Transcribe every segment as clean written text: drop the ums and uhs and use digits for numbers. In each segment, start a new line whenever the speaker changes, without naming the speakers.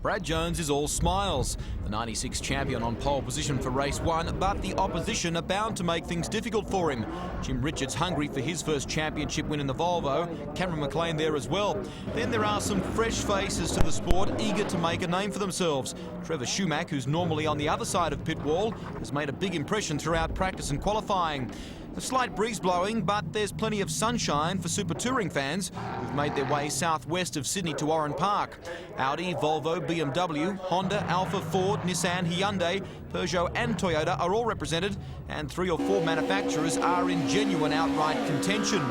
Brad Jones is all smiles. The 96 champion on pole position for race 1, but the opposition are bound to make things difficult for him. Jim Richards hungry for his first championship win in the Volvo. Cameron McLean there as well. Then there are some fresh faces to the sport, eager to make a name for themselves. Trevor Schumack, who's normally on the other side of pit wall, has made a big impression throughout practice and qualifying. A slight breeze blowing, but there's plenty of sunshine for super touring fans who've made their way southwest of Sydney to Oran Park. Audi, Volvo, BMW, Honda, Alfa, Ford, Nissan, Hyundai, Peugeot and Toyota are all represented, and 3 or 4 manufacturers are in genuine outright contention.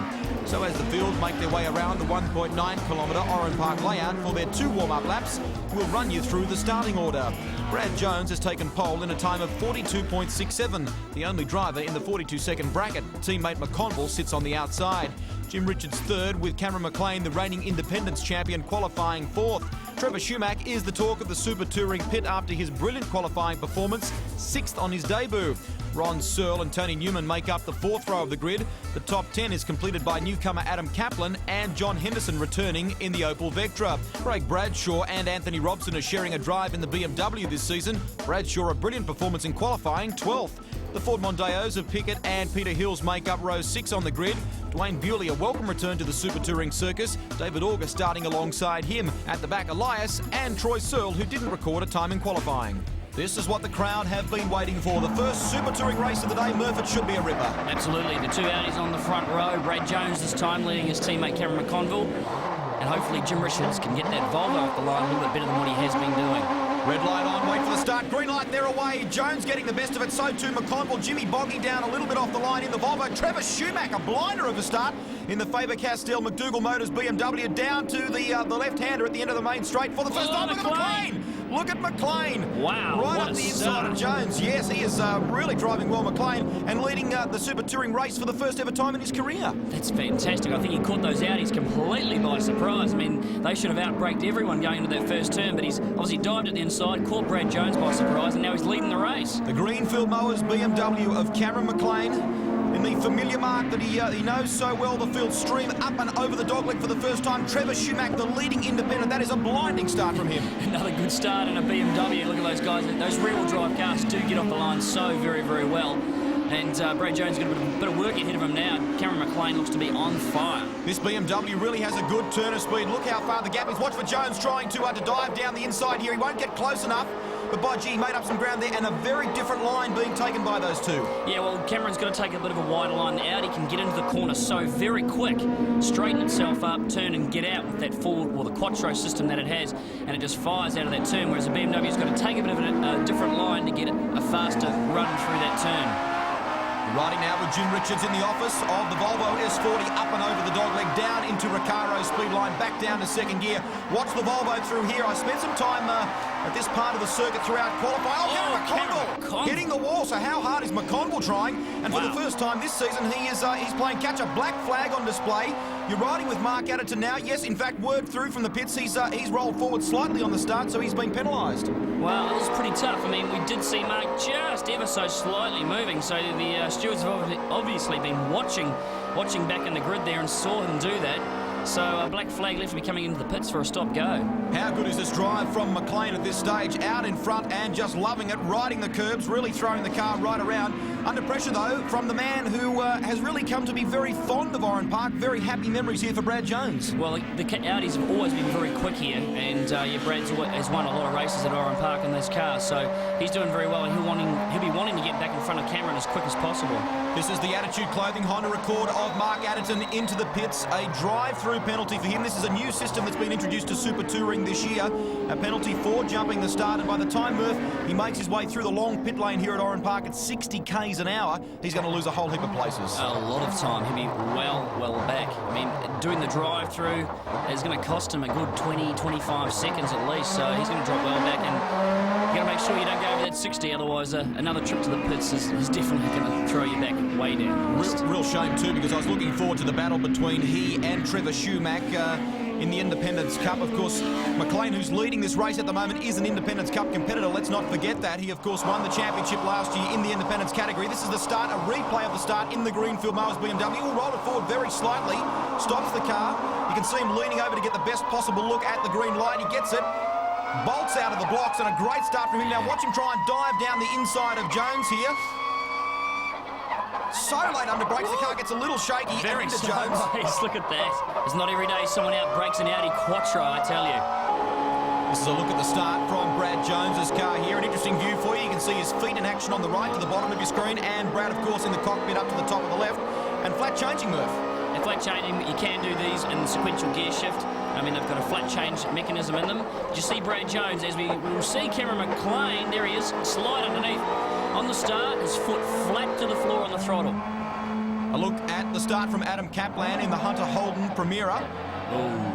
So as the field make their way around the 1.9-kilometre Oran Park layout for their 2 warm-up laps, we'll run you through the starting order. Brad Jones has taken pole in a time of 42.67, the only driver in the 42-second bracket. Teammate McConville sits on the outside. Jim Richards third, with Cameron McLean, the reigning independence champion, qualifying fourth. Trevor Schumack is the talk of the super touring pit after his brilliant qualifying performance, 6th on his debut. Ron Searle and Tony Newman make up the 4th row of the grid. The top 10 is completed by newcomer Adam Kaplan and John Henderson returning in the Opel Vectra. Craig Bradshaw and Anthony Robson are sharing a drive in the BMW this season. Bradshaw a brilliant performance in qualifying, 12th. The Ford Mondeos of Pickett and Peter Hills make up row 6 on the grid. Dwayne Bewley a welcome return to the super touring circus. David Auger starting alongside him. At the back, Elias and Troy Searle, who didn't record a time in qualifying. This is what the crowd have been waiting for. The first super touring race of the day. Murphy should be a ripper.
Absolutely. The 2 Audis on the front row. Brad Jones this time leading his teammate Cameron McConville. And hopefully Jim Richards can get that Volvo off the line a little bit better than what he has been doing.
Red light on, wait for the start. Green light, they're away. Jones getting the best of it, so too McConville. Jimmy Boggy down a little bit off the line in the Volvo. Trevor Schumack, a blinder of a start in the Faber-Castell McDougall Motors BMW, down to the left-hander at the end of the main straight for the first time. Look at McLean! Look at McLean!
Wow,
right up the inside of Jones. Yes, he is really driving well, McLean, and leading the super touring race for the first ever time in his career.
That's fantastic. I think he caught those Audis completely by surprise. I mean, they should have outbraked everyone going into that first turn, but he's obviously dived at the inside, caught Brad Jones by surprise, and now he's leading the race.
The Greenfield Mowers BMW of Cameron McLean, in the familiar mark that he knows so well, the field stream up and over the dogleg for the first time. Trevor Schumack, the leading independent. That is a blinding start from him.
Another good start in a BMW. Look at those guys. Those rear-wheel drive cars do get off the line so very, very well. And Brad Jones got a bit of work ahead of him now. Cameron McLean looks to be on fire.
This BMW really has a good turn of speed. Look how far the gap is. Watch for Jones trying to dive down the inside here. He won't get close enough. But by gee, he made up some ground there, and a very different line being taken by those two.
Yeah, well, Cameron's got to take a bit of a wider line. The Audi can get into the corner so very quick, straighten itself up, turn and get out with that forward, or the quattro system that it has, and it just fires out of that turn, whereas the BMW's got to take a bit of a different line to get a faster run through that turn.
Riding now with Jim Richards in the office of the Volvo S40, up and over the dogleg, down into Recaro's speed line, back down to second gear. Watch the Volvo through here. I spent some time at this part of the circuit throughout qualifying. McConville hitting the wall. So how hard is McConville trying? And for the first time this season, he's playing catch-up. Black flag on display. You're riding with Mark Adderton now. Yes, in fact, word through from the pits. He's rolled forward slightly on the start, so he's been penalised.
Well, it was pretty tough. I mean, we did see Mark just ever so slightly moving, so the stewards have obviously been watching back in the grid there and saw him do that. So a black flag left to be coming into the pits for a stop-go.
How good is this drive from McLean at this stage? Out in front and just loving it, riding the curbs, really throwing the car right around. Under pressure, though, from the man who has really come to be very fond of Oran Park. Very happy memories here for Brad Jones.
Well, the Audis have always been very quick here, and Brad has won a lot of races at Oran Park in those cars, so he's doing very well, and he'll be wanting to get back in front of Cameron as quick as possible.
This is the Attitude Clothing Honda record of Mark Adderton into the pits. A drive-through penalty for him. This is a new system that's been introduced to Super Touring this year. A penalty for jumping the start, and by the time Murph he makes his way through the long pit lane here at Oran Park at 60 k's an hour, he's going to lose a whole heap of places.
A lot of time. He'll be well back. I mean, doing the drive-through is going to cost him a good 20-25 seconds at least, so he's going to drop well back, and you got to make sure you don't go over that 60, otherwise another trip to the pits is definitely going to throw you back way down.
Real shame too, because I was looking forward to the battle between he and Trevor Schumack in the Independence Cup. Of course, McLean, who's leading this race at the moment, is an Independence Cup competitor. Let's not forget that. He, of course, won the championship last year in the Independence category. This is the start, a replay of the start in the Greenfield Mowers BMW. He'll roll it forward very slightly, stops the car. You can see him leaning over to get the best possible look at the green light. He gets it. bolts out of the blocks, and a great start from him. Now watch him try and dive down the inside of Jones here. So late under brakes, the car gets a little shaky.
Very
into
slow
Jones.
race. Look at that. It's not every day someone out brakes an Audi Quattro, I tell you.
This is a look at the start from Brad Jones's car here. An interesting view for you. You can see his feet in action on the right to the bottom of your screen, and Brad, of course, in the cockpit up to the top of the left. And flat changing, Murph.
And flat changing, you can do these in sequential gear shift. I mean, they've got a flat change mechanism in them. Did you see Brad Jones, as we will see Cameron McLean, there he is, slide underneath. On the start, his foot flat to the floor on the throttle.
A look at the start from Adam Kaplan in the Hunter Holden Primera.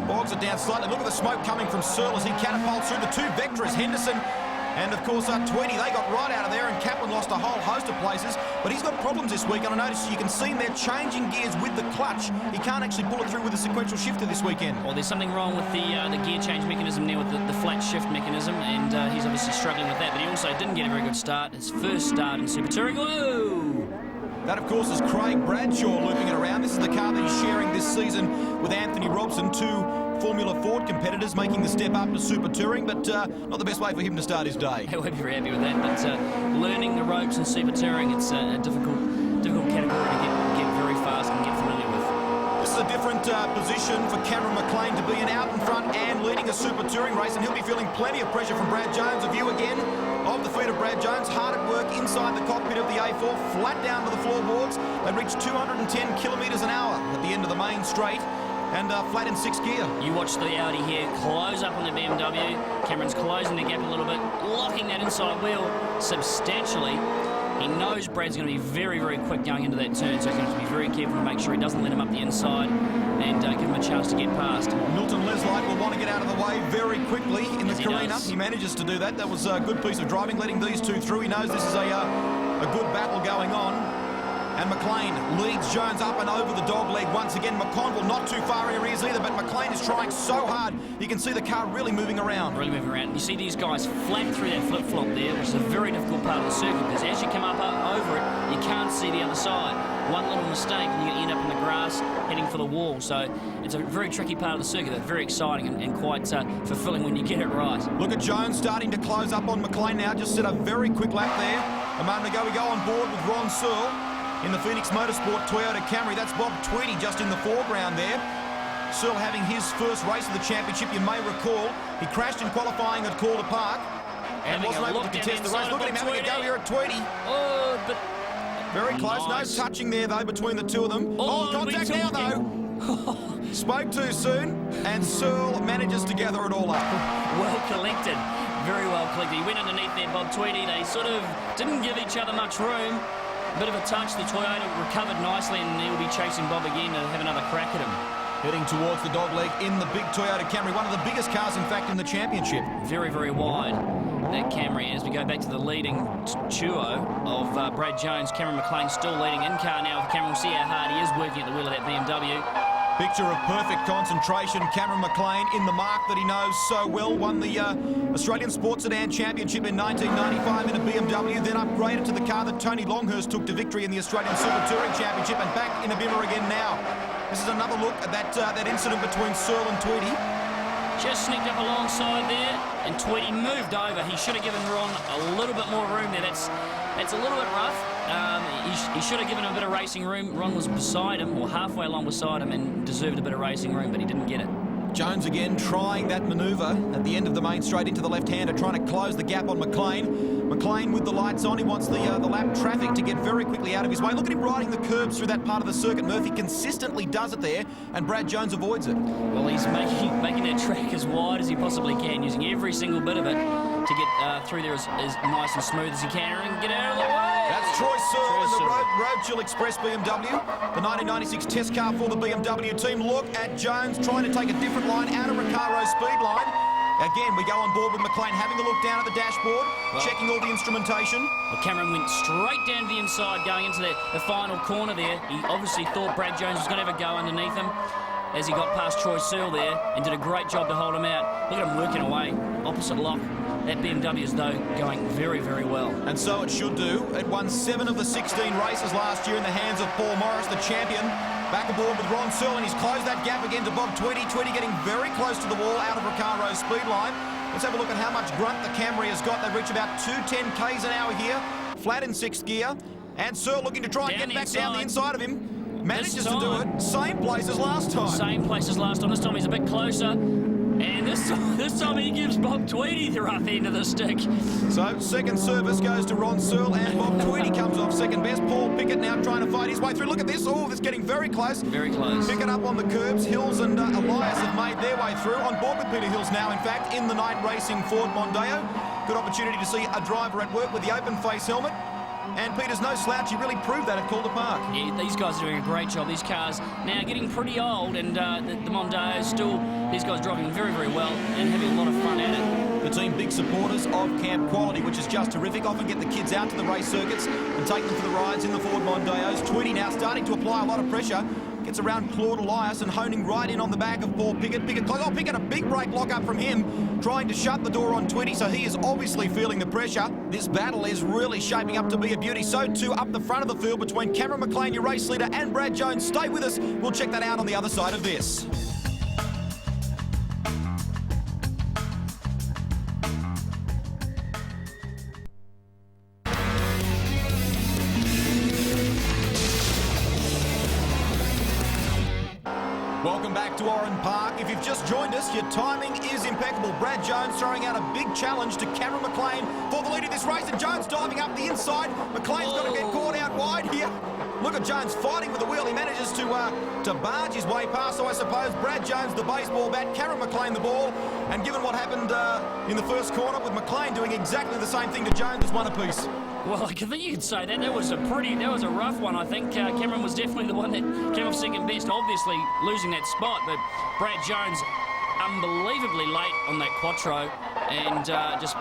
Bogs it down slightly. Look at the smoke coming from Searle as he catapults through the two vectors, Henderson and, of course, Tweedy. They got right out of there, and Kaplan lost a whole host of places. But he's got problems this week, and I notice you can see him there changing gears with the clutch. He can't actually pull it through with a sequential shifter this weekend.
Well, there's something wrong with the gear change mechanism there with the flat shift mechanism, and he's obviously struggling with that. But he also didn't get a very good start. His first start in Super Touring. Whoa!
That, of course, is Craig Bradshaw looping it around. This is the car that he's sharing this season with Anthony Robson, two Formula Ford competitors making the step up to Super Touring, but not the best way for him to start his day.
He won't be very happy with that, but learning the ropes in Super Touring, it's a difficult category to get very fast and get familiar with.
This is a different position for Cameron McLean to be in, out in front and leading a Super Touring race, and he'll be feeling plenty of pressure from Brad Jones. A view again of the feet of Brad Jones, hard at work inside the cockpit of the A4, flat down to the floorboards. They reached 210 kilometres an hour at the end of the main straight, and flat in sixth gear.
You watch the Audi here close up on the BMW. Cameron's closing the gap a little bit, locking that inside wheel substantially. He knows Brad's going to be very, very quick going into that turn, so he's going to have to be very careful to make sure he doesn't let him up the inside and give him a chance to get past.
Milton Leslite will want to get out of the way very quickly in the Carina.
He
manages to do that. That was a good piece of driving, letting these two through. He knows this is a good battle going on. And McLean leads Jones up and over the dog leg once again. McConville not too far in arrears either, but McLean is trying so hard. You can see the car really moving around.
Really moving around. You see these guys flat through that flip-flop there, which is a very difficult part of the circuit, because as you come up over it, you can't see the other side. One little mistake and you end up in the grass heading for the wall. So it's a very tricky part of the circuit that's very exciting and quite fulfilling when you get it right.
Look at Jones starting to close up on McLean now. Just set a very quick lap there. A moment ago we go on board with Ron Searle in the Phoenix Motorsport Toyota Camry. That's Bob Tweedy just in the foreground there. Searle having his first race of the championship, you may recall. He crashed in qualifying at Calder Park and wasn't able to contest the race. Look at him having a go here at Tweedy.
Oh, but
very close. Nice. No touching there, though, between the two of them. Oh, contact now, though. Spoke too soon, and Searle manages to gather it all up.
Well collected. Very well collected. He went underneath there, Bob Tweedy. They sort of didn't give each other much room. Bit of a touch. The Toyota recovered nicely, and he'll be chasing Bob again to have another crack at him.
Heading towards the dogleg in the big Toyota Camry, one of the biggest cars, in fact, in the championship.
Very, very wide, that Camry. As we go back to the leading duo of Brad Jones, Cameron McLean still leading in car now. Cameron will see how hard he is working at the wheel of that BMW.
Picture of perfect concentration. Cameron McLean in the mark that he knows so well. Won the Australian Sports Sedan Championship in 1995 in a BMW, then upgraded to the car that Tony Longhurst took to victory in the Australian Super Touring Championship, and back in a Bimmer again now. This is another look at that incident between Searle and Tweedy.
Just sneaked up alongside there, and Tweedy moved over. He should have given Ron a little bit more room there. That's a little bit rough. He should have given him a bit of racing room. Ron was beside him, or halfway along beside him, and deserved a bit of racing room, but he didn't get it.
Jones again trying that manoeuvre at the end of the main straight into the left-hander, trying to close the gap on McLean. McLean with the lights on. He wants the lap traffic to get very quickly out of his way. Look at him riding the curbs through that part of the circuit. Murphy consistently does it there, and Brad Jones avoids it.
Well, he's making that track as wide as he possibly can, using every single bit of it to get through there as nice and smooth as he can and get out of the way.
That's Troy Searle in the Roadchill Express BMW, the 1996 test car for the BMW team. Look at Jones trying to take a different line out of Ricaro's speed line. Again, we go on board with McLean, having a look down at the dashboard, checking all the instrumentation.
Well, Cameron went straight down to the inside, going into the final corner there. He obviously thought Brad Jones was going to have a go underneath him as he got past Troy Searle there, and did a great job to hold him out. Look at him working away, opposite lock. That BMW is, though, going very, very well. And
so it should do. It won 7 of the 16 races last year in the hands of Paul Morris, the champion. Back aboard with Ron Searle, and he's closed that gap again to Bob Tweedy. Tweedy getting very close to the wall out of Ricaro's speed line. Let's have a look at how much grunt the Camry has got. They reach about 210 k's an hour here, flat in 6th gear. And Sir looking to try and get back down the inside of him. Manages to do it. Same place as last time.
Same place as last time. This time he's a bit closer. And this time he gives Bob Tweedy the rough end of the stick.
So, second service goes to Ron Searle, and Bob Tweedy comes off second best. Paul Pickett now trying to fight his way through. Look at this. Oh, it's getting very close.
Very close.
Pickett up on the curbs. Hills and Elias have made their way through. On board with Peter Hills now, in fact, in the night racing Ford Mondeo. Good opportunity to see a driver at work with the open face helmet. And Peter's no slouch. He really proved that at Calder Park.
Yeah, these guys are doing a great job. These cars now getting pretty old, and the Mondeo still, these guys driving very, very well and having a lot of fun at it.
The team big supporters of Camp Quality, which is just terrific. Often get the kids out to the race circuits and take them for the rides in the Ford Mondeos. Tweedy now starting to apply a lot of pressure. Gets around Claude Elias and honing right in on the back of Paul Pickett. Pickett a big brake lock up from him, trying to shut the door on Tweedy, so he is obviously feeling the pressure. This battle is really shaping up to be a beauty. So too up the front of the field between Cameron McLean, your race leader, and Brad Jones. Stay with us. We'll check that out on the other side of this. Welcome back to Oran Park. If you've just joined us, your timing is impeccable. Brad Jones throwing out a big challenge to Cameron McLean for the lead of this race, and Jones diving up the inside. McLean's got to get caught out wide here. Look at Jones fighting with the wheel. He manages to barge his way past, so I suppose Brad Jones the baseball bat, Cameron McLean the ball, and given what happened in the first corner with McLean doing exactly the same thing to Jones as one apiece.
Well, I think you could say that. That was a rough one. I think Cameron was definitely the one that came off second best, obviously losing that spot, but Brad Jones unbelievably late on that quattro and just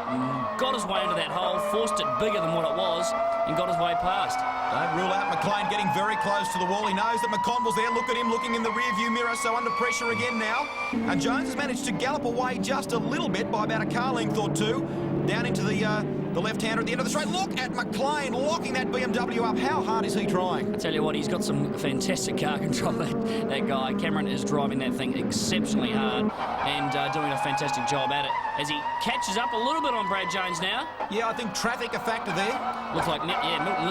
got his way into that hole, forced it bigger than what it was, and got his way past.
Don't rule out McLean getting very close to the wall. He knows that McConville's there. Look at him looking in the rear-view mirror, so under pressure again now. And Jones has managed to gallop away just a little bit by about a car length or two, down into the left-hander at the end of the straight. Look at McLean locking that BMW up. How hard is he trying?
I tell you what, he's got some fantastic car control, that guy. Cameron is driving that thing exceptionally hard and doing a fantastic job at it as he catches up a little bit on Brad Jones now.
Yeah, I think traffic a factor there.
Looks like, yeah, Milton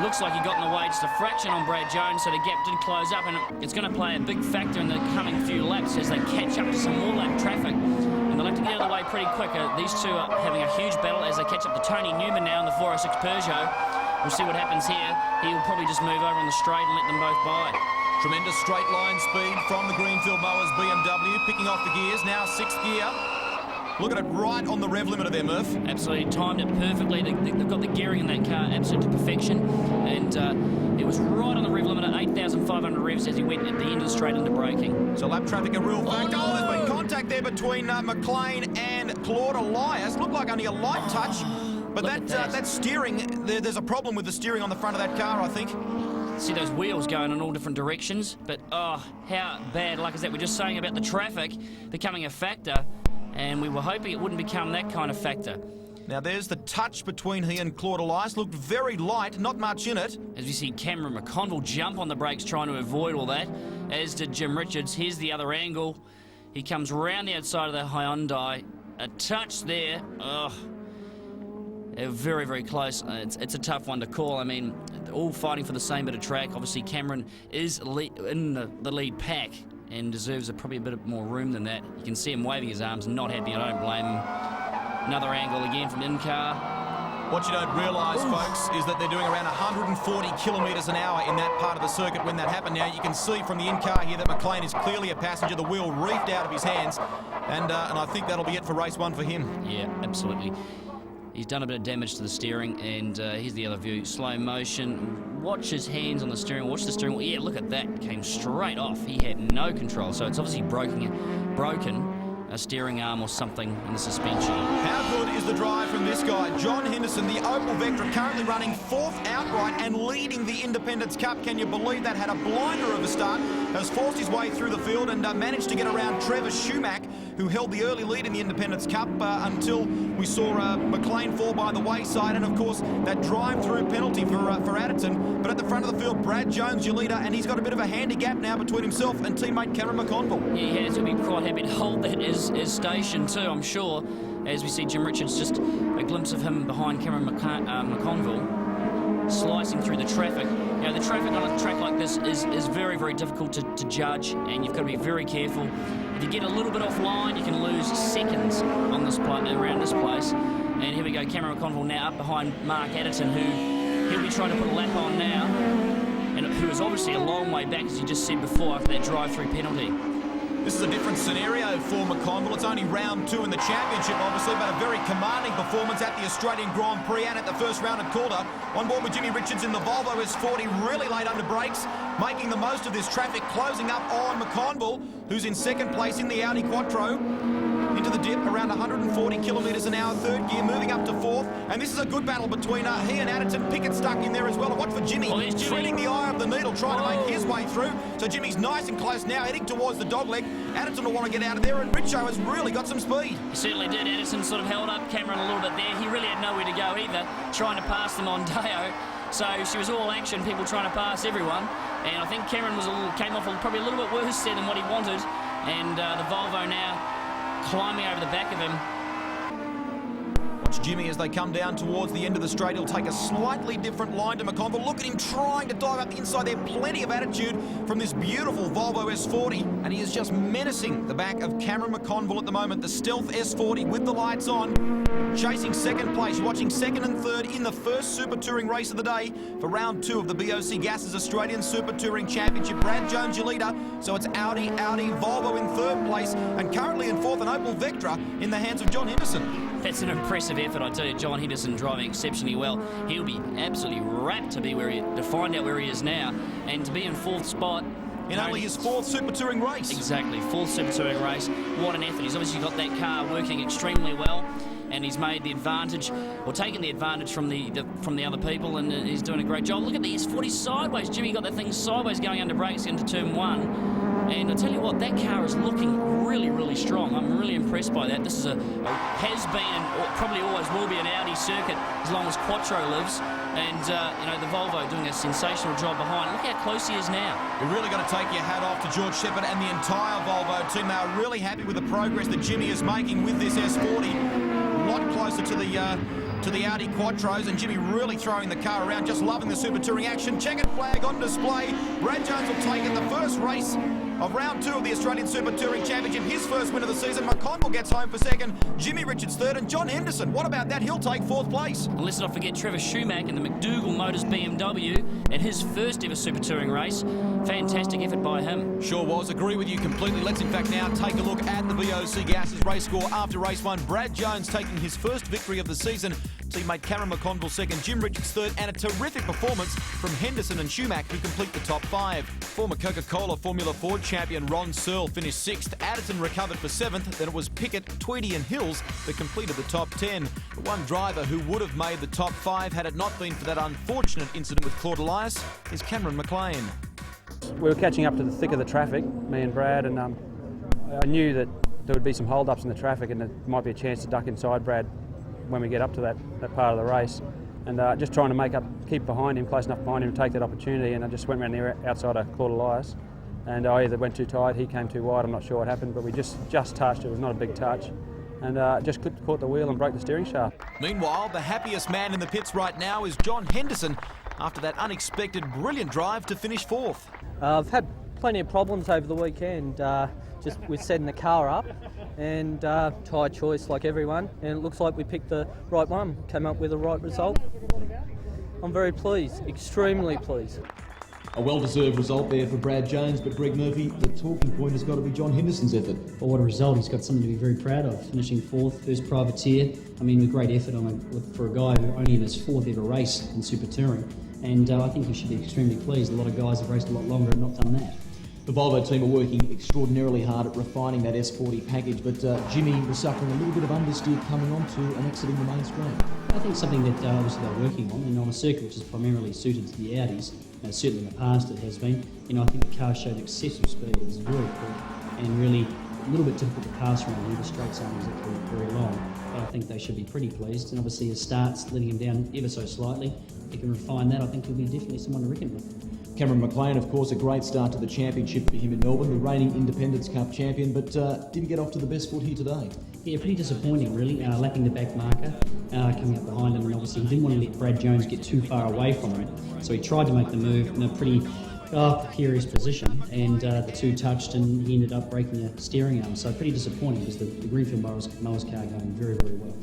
looks like he got in the way just a fraction on Brad Jones, so the gap did close up, and it's going to play a big factor in the coming few laps as they catch up to some more lap traffic. And they'll have to get out of the way pretty quick. These two are having a huge battle as they catch up to Tony Newman now in the 406 Peugeot. We'll see what happens here. He'll probably just move over on the straight and let them both by.
Tremendous straight line speed from the Greenfield Mowers BMW, picking off the gears, now 6th gear. Look at it right on the rev limiter there, Murph.
Absolutely timed it perfectly. They've got the gearing in that car absolutely to perfection. And it was right on the rev limiter, 8,500 revs as he went at the end of the straight into braking.
So lap traffic a real factor.
Oh, no.
There's been contact there between McLean and Claude Elias. Looked like only a light touch. But that steering, there's a problem with the steering on the front of that car, I think.
See those wheels going in all different directions. But, oh, how bad luck is that? We're just saying about the traffic becoming a factor. And we were hoping it wouldn't become that kind of factor.
Now there's the touch between he and Claude Elias. Looked very light, not much in it.
As we see Cameron McConville jump on the brakes trying to avoid all that, as did Jim Richards. Here's the other angle. He comes round the outside of the Hyundai. A touch there. Ugh. They're very, very close. It's a tough one to call. I mean, all fighting for the same bit of track. Obviously, Cameron is in the lead pack and deserves probably a bit more room than that. You can see him waving his arms, not happy. I don't blame him. Another angle again from the in-car.
What you don't realise, folks, is that they're doing around 140 kilometres an hour in that part of the circuit when that happened. Now, you can see from the in-car here that McLean is clearly a passenger. The wheel reefed out of his hands, and I think that'll be it for race one for him.
Yeah, absolutely. He's done a bit of damage to the steering, and here's the other view. Slow motion. Watch his hands on the steering. Watch the steering wheel. Yeah, look at that. Came straight off. He had no control, so it's obviously broken a steering arm or something in the suspension.
How good is the drive from this guy? John Henderson, the Opel Vectra, currently running 4th outright and leading the Independence Cup. Can you believe that? Had a blinder of a start, has forced his way through the field and managed to get around Trevor Schumack, who held the early lead in the Independence Cup until we saw McLean fall by the wayside, and of course that drive-through penalty for Adderton. But at the front of the field, Brad Jones, your leader, and he's got a bit of a handicap now between himself and teammate Cameron McConville.
Yeah, he has to be quite happy to hold that as station too, I'm sure, as we see Jim Richards, just a glimpse of him behind Cameron McConville, slicing through the traffic. You know, the traffic on a track like this is very, very difficult to judge, and you've got to be very careful. If you get a little bit offline, you can lose seconds on this around this place. And here we go, Cameron McConville now up behind Mark Adderton, who he'll be trying to put a lap on now, and who is obviously a long way back, as you just said before, after that drive-through penalty.
This is a different scenario for McConville. It's only round 2 in the championship, obviously, but a very commanding performance at the Australian Grand Prix and at the first round at Calder. On board with Jimmy Richards in the Volvo S40, really late under brakes, making the most of this traffic, closing up on McConville, who's in second place in the Audi Quattro. Into the dip, around 140 kilometres an hour, third gear, moving up to fourth. And this is a good battle between he and Adderton. Pickett stuck in there as well. And watch for Jimmy, treading the eye of the needle, trying to make his way through. So Jimmy's nice and close now, heading towards the dogleg. Adderton will want to get out of there, and Richo has really got some speed.
He certainly did. Adderton sort of held up Cameron a little bit there. He really had nowhere to go either, trying to pass them on Deo. So she was all action, people trying to pass everyone. And I think Cameron came off probably a little bit worse there than what he wanted. And the Volvo now climbing over the back of him.
Watch Jimmy as they come down towards the end of the straight. He'll take a slightly different line to McConville. Look at him trying to dive up the inside there. Plenty of attitude from this beautiful Volvo S40. And he is just menacing the back of Cameron McConville at the moment. The stealth S40 with the lights on. Chasing second place, watching second and third in the first Super Touring race of the day for round 2 of the BOC Gases Australian Super Touring Championship. Brad Jones, your leader. So it's Audi, Volvo in third place, and currently in fourth, an Opel Vectra in the hands of John Henderson.
That's an impressive effort, I tell you. John Henderson driving exceptionally well. He'll be absolutely rapt to find out where he is now, and to be in fourth spot.
In only his 4th Super Touring race.
Exactly, 4th Super Touring race. What an effort. He's obviously got that car working extremely well, and he's made the advantage, or taken the advantage from the other people, and he's doing a great job. Look at the S40 sideways. Jimmy got that thing sideways going under brakes into turn 1. And I tell you what, that car is looking really, really strong. I'm really impressed by that. This is has been and probably always will be an Audi circuit as long as Quattro lives. And, you know, the Volvo doing a sensational job behind. Look how close he is now.
You're really got to take your hat off to George Shepherd and the entire Volvo team. They are really happy with the progress that Jimmy is making with this S40. A lot closer to the Audi Quattros, and Jimmy really throwing the car around, just loving the Super Touring action. Checkered flag on display. Brad Jones will take it, the first race of round 2 of the Australian Super Touring Championship, his first win of the season. McConville gets home for second, Jimmy Richards third, and John Henderson, what about that? He'll take 4th place.
And let's not forget Trevor Schumacher in the McDougall Motors BMW at his first ever Super Touring race. Fantastic effort by him.
Sure was. Agree with you completely. Let's in fact now take a look at the BOC Gases race score after race 1. Brad Jones taking his first victory of the season. Teammate Cameron McConville second, Jim Richards third, and a terrific performance from Henderson and Schumacher, who complete the top 5. Former Coca-Cola Formula Ford champion Ron Searle finished 6th. Adderton recovered for 7th. Then it was Pickett, Tweedy and Hills that completed the top 10. The one driver who would have made the top 5 had it not been for that unfortunate incident with Claude Elias is Cameron McLean.
We were catching up to the thick of the traffic, me and Brad, and I knew that there would be some hold-ups in the traffic and there might be a chance to duck inside Brad when we get up to that part of the race. And just trying to keep behind him, close enough behind him to take that opportunity, and I just went around the outside of Claude Elias. And I either went too tight, he came too wide, I'm not sure what happened, but we just touched, it was not a big touch. And just caught the wheel and broke the steering shaft.
Meanwhile, the happiest man in the pits right now is John Henderson after that unexpected brilliant drive to finish 4th.
I've had plenty of problems over the weekend, just with setting the car up, and tyre choice like everyone, and it looks like we picked the right one, came up with the right result. I'm very pleased, extremely pleased.
A well-deserved result there for Brad Jones, but Greg Murphy, the talking point has got to be John Henderson's effort.
Well, what a result. He's got something to be very proud of, finishing 4th, first privateer. I mean, a great effort for a guy who only in his 4th ever race in Super Touring. And I think he should be extremely pleased. A lot of guys have raced a lot longer and not done that.
The Volvo team are working extraordinarily hard at refining that S40 package, but Jimmy was suffering a little bit of understeer coming onto and exiting the main straight.
I think something that obviously they're working on, and on a circuit which is primarily suited to the Audis, certainly in the past it has been, I think the car showed excessive speed. It was very quick, and really a little bit difficult to pass around here. The straights aren't exactly very long, but I think they should be pretty pleased. And obviously his starts letting him down ever so slightly. If he can refine that, I think he'll be definitely someone to reckon with.
Cameron McLean, of course, a great start to the championship for him in Melbourne, the reigning Independence Cup champion, but didn't get off to the best foot here today.
Yeah, pretty disappointing really, lapping the back marker, coming up behind him, and obviously he didn't want to let Brad Jones get too far away from him, so he tried to make the move in a pretty precarious position, and the two touched and he ended up breaking the steering arm, so pretty disappointing because the Greenfield Mowers car going very, very well.